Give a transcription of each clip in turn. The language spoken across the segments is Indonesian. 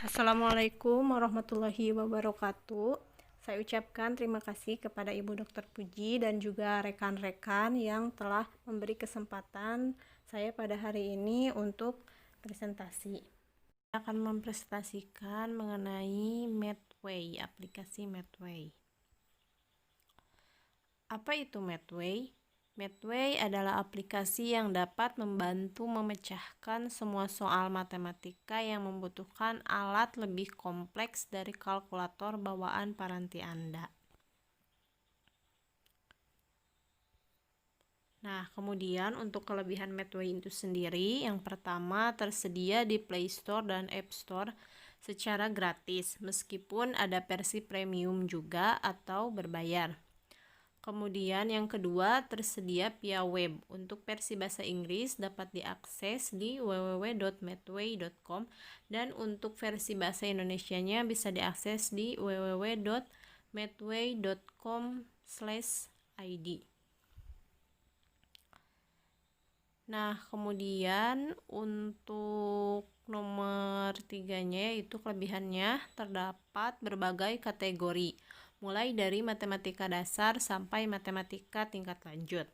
Assalamualaikum warahmatullahi wabarakatuh. Saya ucapkan terima kasih kepada Ibu Dr. Puji dan juga rekan-rekan yang telah memberi kesempatan saya pada hari ini untuk presentasi. Saya akan mempresentasikan mengenai Medway, aplikasi Medway. Apa itu Medway? Medway adalah aplikasi yang dapat membantu memecahkan semua soal matematika yang membutuhkan alat lebih kompleks dari kalkulator bawaan Paranti Anda. Nah, kemudian untuk kelebihan Medway itu sendiri, yang pertama tersedia di Play Store dan App Store secara gratis, meskipun ada versi premium juga atau berbayar. Kemudian yang kedua tersedia via web. Untuk versi bahasa Inggris dapat diakses di www.medway.com dan untuk versi bahasa Indonesianya bisa diakses di www.medway.com/id. Nah, kemudian untuk nomor 3-nya yaitu kelebihannya terdapat berbagai kategori, mulai dari matematika dasar sampai matematika tingkat lanjut.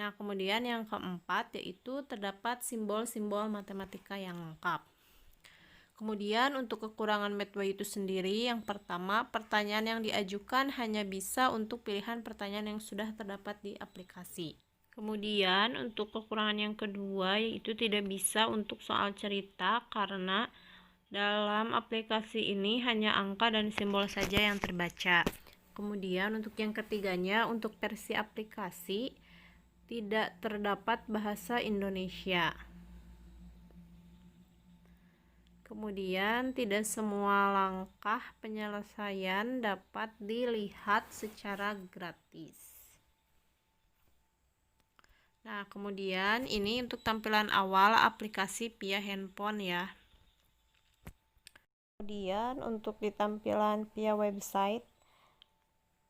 Nah, kemudian yang keempat yaitu terdapat simbol-simbol matematika yang lengkap. Kemudian untuk kekurangan Medway itu sendiri, yang pertama, pertanyaan yang diajukan hanya bisa untuk pilihan pertanyaan yang sudah terdapat di aplikasi. Kemudian untuk kekurangan yang kedua yaitu tidak bisa untuk soal cerita karena dalam aplikasi ini hanya angka dan simbol saja yang terbaca. Kemudian untuk yang ketiganya, untuk versi aplikasi tidak terdapat bahasa Indonesia. Kemudian tidak semua langkah penyelesaian dapat dilihat secara gratis. Nah, kemudian ini untuk tampilan awal aplikasi via handphone ya. Kemudian untuk di tampilan via website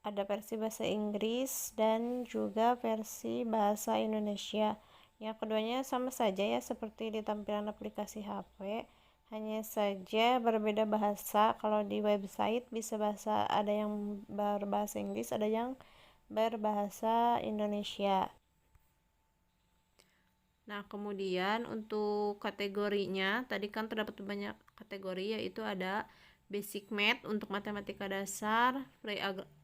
ada versi bahasa Inggris dan juga versi bahasa Indonesia. Yang keduanya sama saja ya seperti di tampilan aplikasi HP, hanya saja berbeda bahasa. Kalau di website bisa ada yang berbahasa Inggris, ada yang berbahasa Indonesia. Nah, kemudian untuk kategorinya, tadi kan terdapat banyak kategori, yaitu ada Basic Math untuk matematika dasar, Free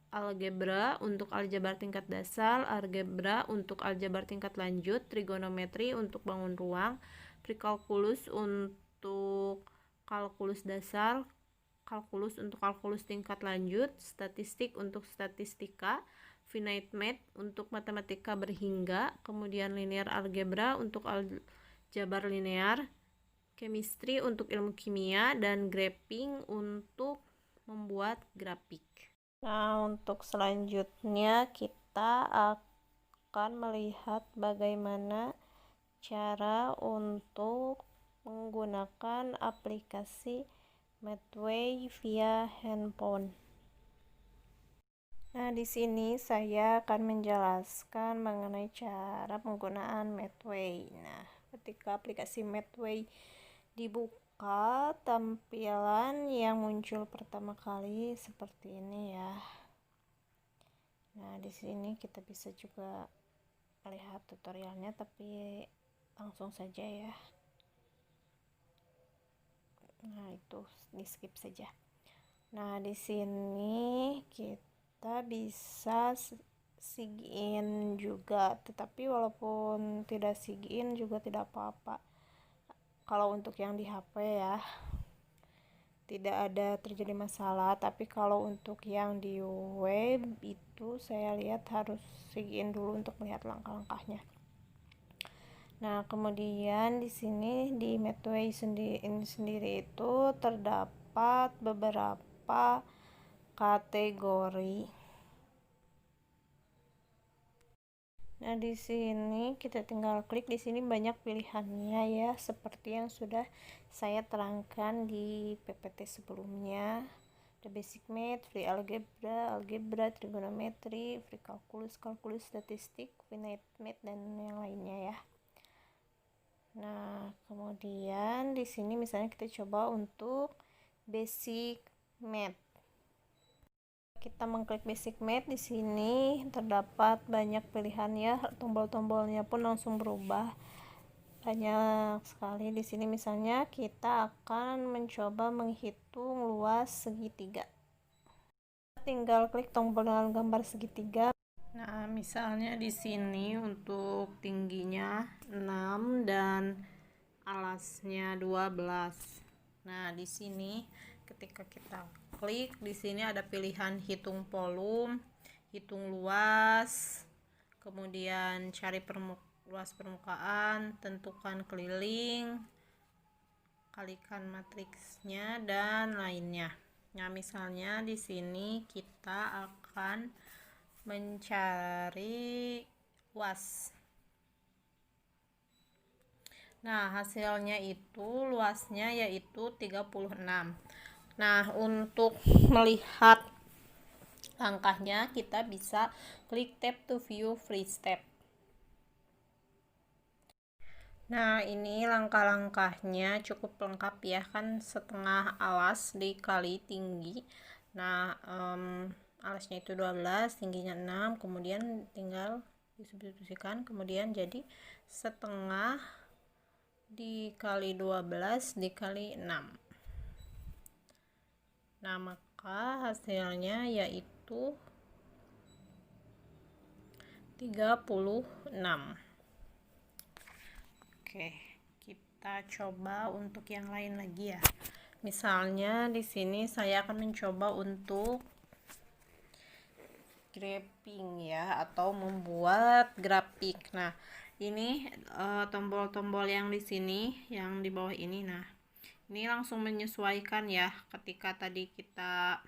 Algebra untuk aljabar tingkat dasar, Algebra untuk aljabar tingkat lanjut, Trigonometri untuk bangun ruang, Pre-Calculus untuk kalkulus dasar, Kalkulus untuk kalkulus tingkat lanjut, Statistik untuk statistika, Finite Math untuk matematika berhingga, kemudian Linear Algebra untuk aljabar linear, Chemistry untuk ilmu kimia, dan Graphing untuk membuat grafik. Nah, untuk selanjutnya kita akan melihat bagaimana cara untuk menggunakan aplikasi Medway via handphone. Nah, di sini saya akan menjelaskan mengenai cara penggunaan Medway. Nah, ketika aplikasi Medway dibuka, tampilan yang muncul pertama kali seperti ini ya. Nah, di sini kita bisa juga melihat tutorialnya, tapi langsung saja ya. Nah, itu di skip saja. Nah, di sini kita bisa sign juga, tetapi walaupun tidak sign juga tidak apa-apa. Kalau untuk yang di HP ya, tidak ada terjadi masalah, tapi kalau untuk yang di web itu saya lihat harus sign dulu untuk melihat langkah-langkahnya. Nah, kemudian di sini di Medway sendiri itu terdapat beberapa kategori. Nah, di sini kita tinggal klik, di sini banyak pilihannya ya, seperti yang sudah saya terangkan di PPT sebelumnya. Ada Basic Math, Free Algebra, Algebra, Trigonometri, Free Calculus, Kalkulus Statistik, Finite Math, dan yang lainnya ya. Nah, kemudian di sini misalnya kita coba untuk basic math. Kita mengklik basic math, di sini terdapat banyak pilihan ya, tombol-tombolnya pun langsung berubah banyak sekali. Di sini misalnya kita akan mencoba menghitung luas segitiga. Tinggal klik tombol dengan gambar segitiga. Nah, misalnya di sini untuk tingginya 6 dan alasnya 12. Nah, di sini ketika kita klik, di sini ada pilihan hitung volume, hitung luas, kemudian cari luas permukaan, tentukan keliling, kalikan matriksnya, dan lainnya. Nah, misalnya di sini kita akan mencari luas. Nah, hasilnya itu luasnya yaitu 36. Nah, untuk melihat langkahnya kita bisa klik tab to view free step. Nah, ini langkah-langkahnya cukup lengkap ya, kan setengah alas dikali tinggi. Nah, alasnya itu 12, tingginya 6, kemudian tinggal disubstitusikan, kemudian jadi setengah dikali 12 dikali 6. Nah, maka hasilnya yaitu 36. Oke, kita coba untuk yang lain lagi ya. Misalnya di sini saya akan mencoba untuk graphing ya, atau membuat grafik. Nah, ini tombol-tombol yang di sini, yang di bawah ini. Nah, ini langsung menyesuaikan ya. Ketika tadi kita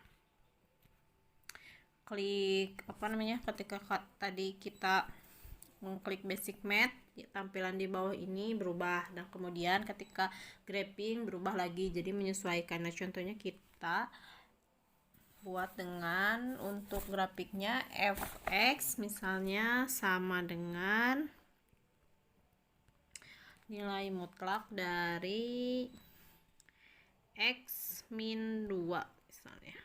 klik ketika tadi kita mengklik basic math, tampilan di bawah ini berubah, dan kemudian ketika graphing berubah lagi, jadi menyesuaikan. Nah, contohnya kita buat dengan untuk grafiknya fx misalnya sama dengan nilai mutlak dari x min 2 misalnya.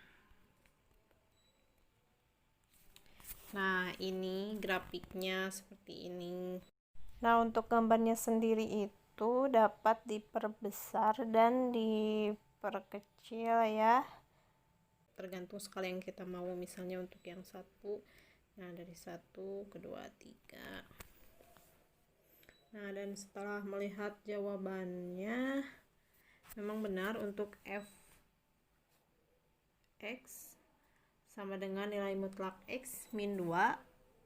Nah, ini grafiknya seperti ini. Nah, untuk gambarnya sendiri itu dapat diperbesar dan diperkecil ya, tergantung skala yang kita mau. Misalnya untuk yang 1, nah dari 1 ke 2, 3. Nah, dan setelah melihat jawabannya memang benar untuk fx sama dengan nilai mutlak x min 2.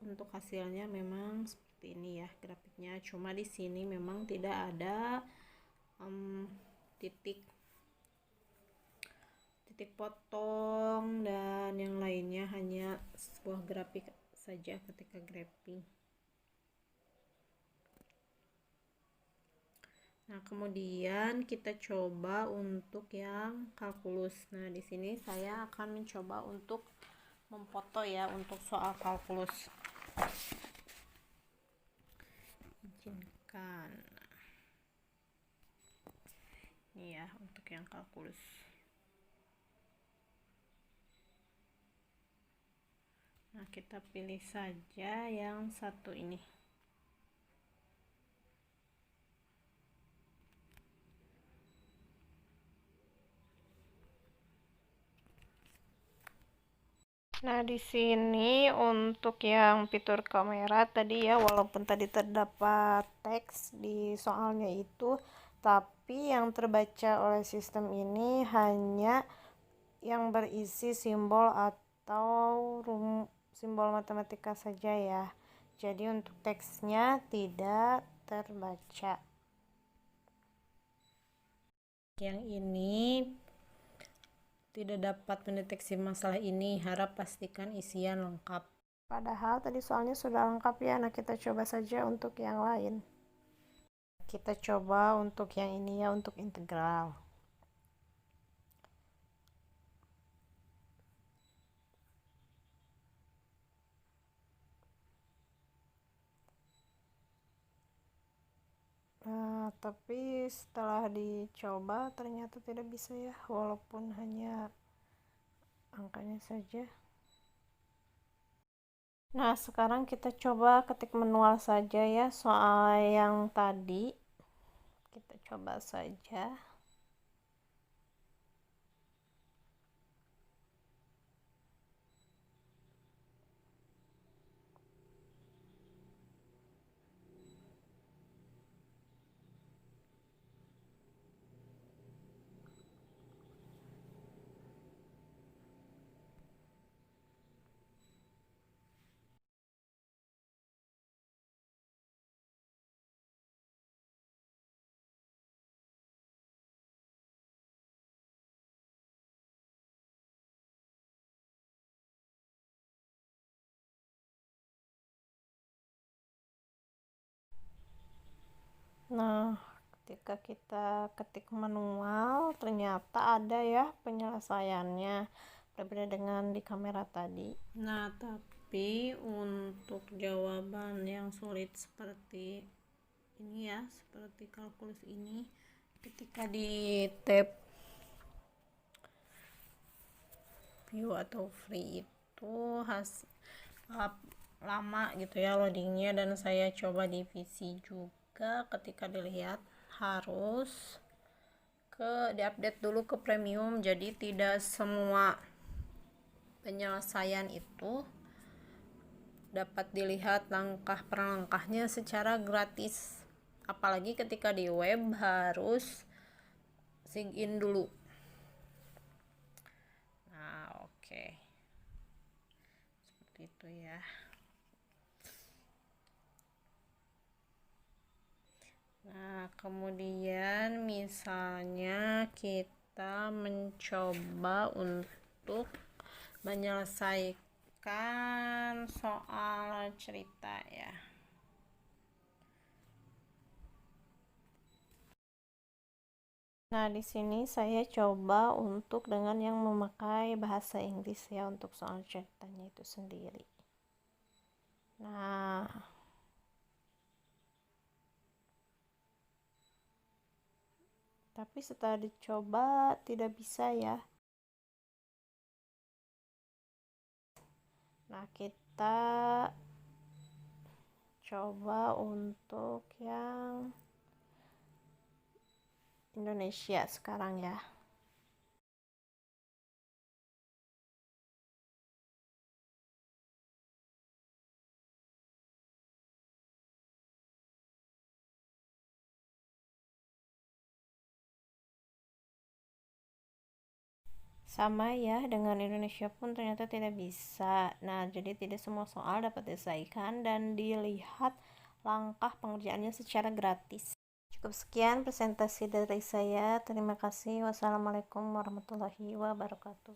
Untuk hasilnya memang seperti ini ya grafiknya, cuma di sini memang tidak ada titik potong dan yang lainnya, hanya sebuah grafik saja ketika graphing. Nah, kemudian kita coba untuk yang kalkulus. Nah, di sini saya akan mencoba untuk memfoto ya untuk soal kalkulus. Izinkan. Ini ya untuk yang kalkulus. Nah, kita pilih saja yang satu ini. Nah, di sini untuk yang fitur kamera tadi ya, walaupun tadi terdapat teks di soalnya itu, tapi yang terbaca oleh sistem ini hanya yang berisi simbol atau simbol matematika saja ya. Jadi untuk teksnya tidak terbaca. Yang ini tidak dapat mendeteksi masalah ini, harap pastikan isian lengkap. Padahal tadi soalnya sudah lengkap ya. Nah, kita coba saja untuk yang lain. Kita coba untuk yang ini ya, untuk integral. Nah, tapi setelah dicoba ternyata tidak bisa ya, walaupun hanya angkanya saja. Nah, sekarang kita coba ketik manual saja ya, soal yang tadi. Kita coba saja. Nah, ketika kita ketik manual, ternyata ada ya penyelesaiannya, berbeda dengan di kamera tadi. Nah, tapi untuk jawaban yang sulit seperti ini ya, seperti kalkulus ini, ketika di tab view atau free itu lama gitu ya loadingnya, dan saya coba divisi juga. Ketika dilihat harus diupdate dulu ke premium, jadi tidak semua penyelesaian itu dapat dilihat langkah per langkahnya secara gratis, apalagi ketika di web harus sign in dulu. Nah, oke. Seperti itu ya. Nah, kemudian misalnya kita mencoba untuk menyelesaikan soal cerita ya. Nah, di sini saya coba untuk dengan yang memakai bahasa Inggris ya untuk soal ceritanya itu sendiri. Nah, tapi setelah dicoba tidak bisa ya. Nah, kita coba untuk yang Indonesia sekarang ya. Sama ya, dengan Indonesia pun ternyata tidak bisa. Nah, jadi tidak semua soal dapat diselesaikan dan dilihat langkah pengerjaannya secara gratis. Cukup sekian presentasi dari saya. Terima kasih. Wassalamualaikum warahmatullahi wabarakatuh.